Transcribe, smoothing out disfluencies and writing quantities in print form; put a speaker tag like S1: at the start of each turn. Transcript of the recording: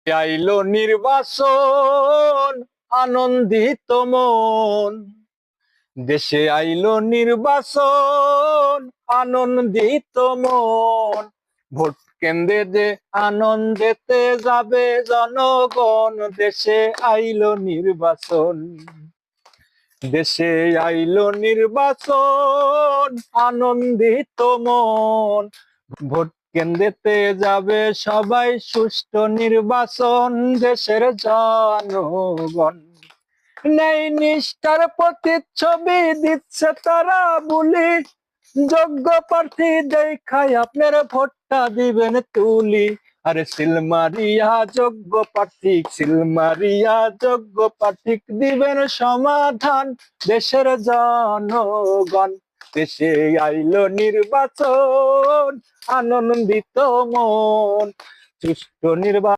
S1: আইলো নির্বাচন, আনন্দিত মন। দেশে আইলো নির্বাচন, আনন্দিত মন। ভোট কেন্দ্রে যে আনন্দেতে যাবে জনগণ। দেশে আইলো নির্বাচন, দেশে আইলো নির্বাচন, আনন্দিত মন। ভোট কেন্দ্রেতে যাবে সবাই, সুষ্ঠু নির্বাচন। দেশের জনগণ নেই নিষ্ঠার প্রতিচ্ছবি দিচ্ছে তারা বলি। যোগ্য প্রার্থী দেখায় আপনার ভোটটা দিবেন তুলি। আরে সিলমারিয়া যোগ্য প্রার্থী, সিলমারিয়া যোগ্য প্রার্থী দিবেন সমাধান। দেশের জনগণ দেশে আইলো নির্বাচন, আনন্দিত মন। সুষ্ঠু নির্বাচন।